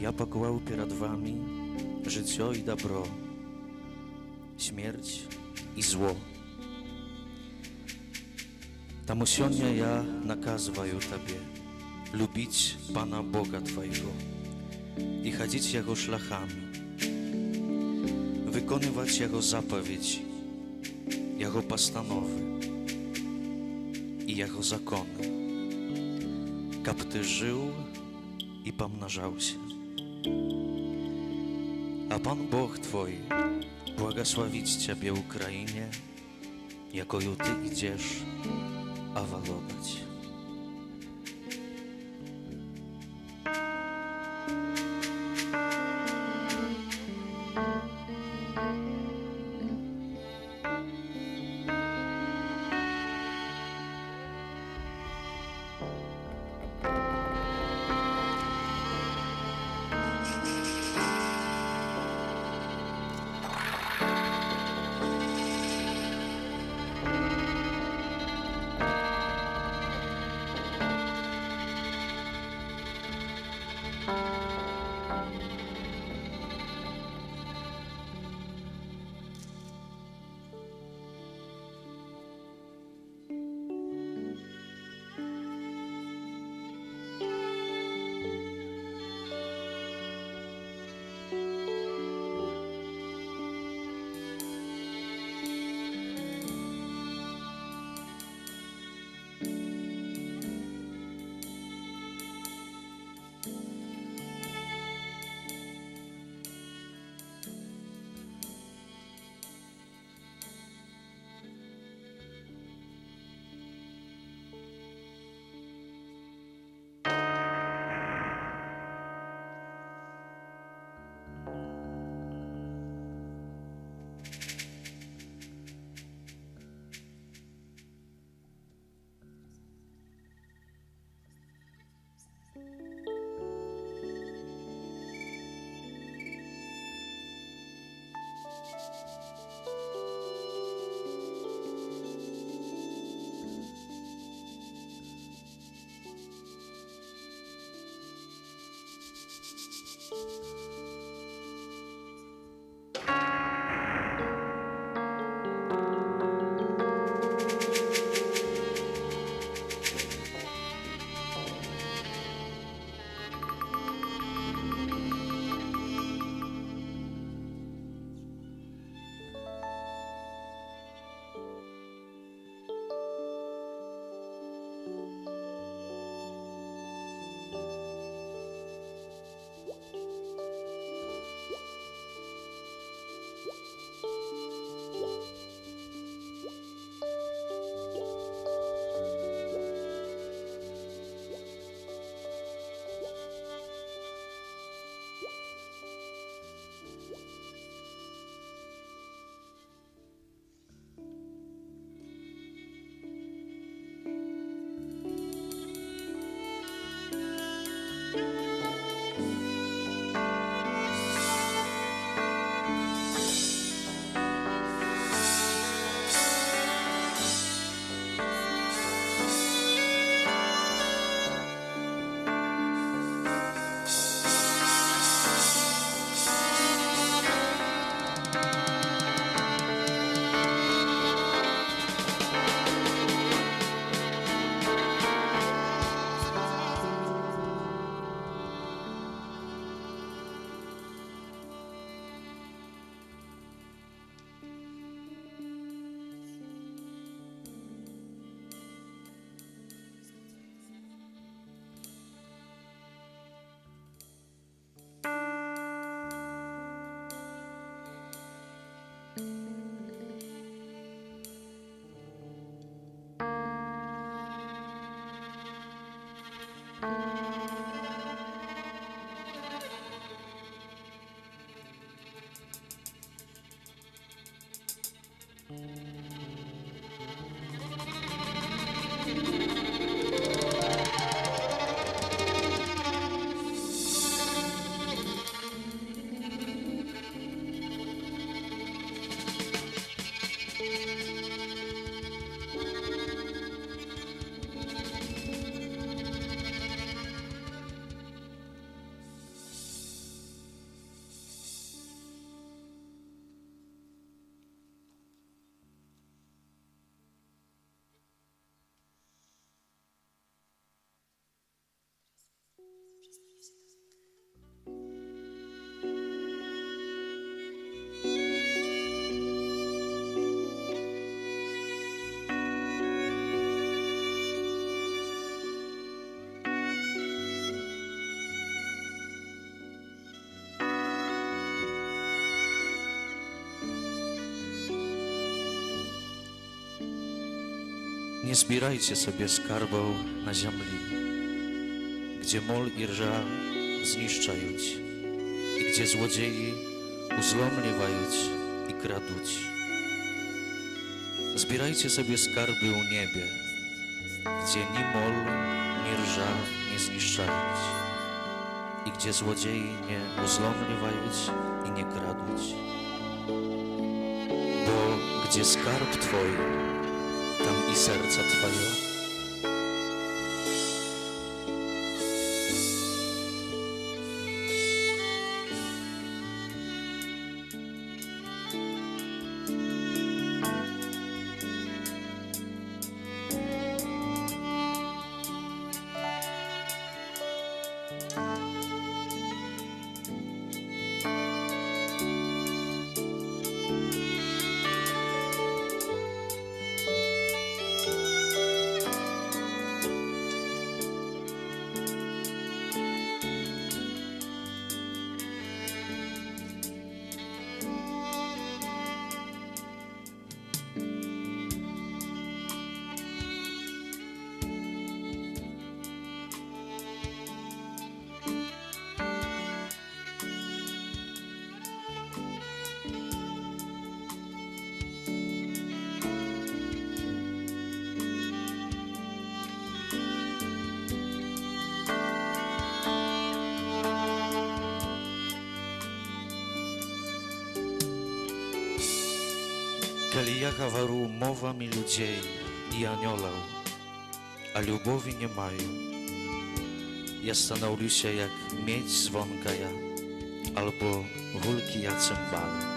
Я поклал перед вами житье и добро, смерть и зло. Тому сегодня я наказываю тебе любить Пана Бога твоего и ходить Jego szlachami, wykonywać Jego zapowiedzi, Jego postanowy i Jego zakony, kab ty żył i pomnażał się. A Pan Bóg Twój błogosławić Ciebie Ukrainie, jakою Ty idziesz awalować. Nie zbierajcie sobie skarbów na ziemi, gdzie mol i rża zniszczają i gdzie złodzieji uzlomliwają i kraduć. Zbierajcie sobie skarby u niebie, gdzie ni mol, ni rża nie zniszczają i gdzie złodzieji nie uzlomliwają i nie kraduć. Bo gdzie skarb Twój, tam i serca Twojego. Kiedy ja говорю мовами людей и aniołów, a lubowi nie mają, ja становлюсь jak miedź dzwonkaja albo gulki jak cymbale.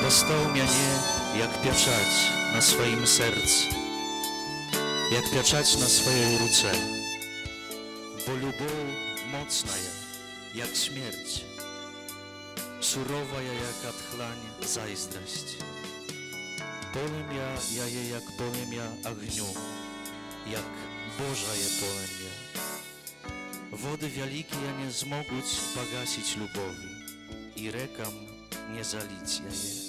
Dostał mnie jak pieczać na swoim sercu, jak pieczać na swojej ruce, bo lubow mocna jak śmierć, surowa jak otchłań zazdrość. Polemię ja je jak polemię ogniu, jak Boża je polemię. Wody wielkie ja nie zmogą pogasić lubowi i rekam nie zalić ja je.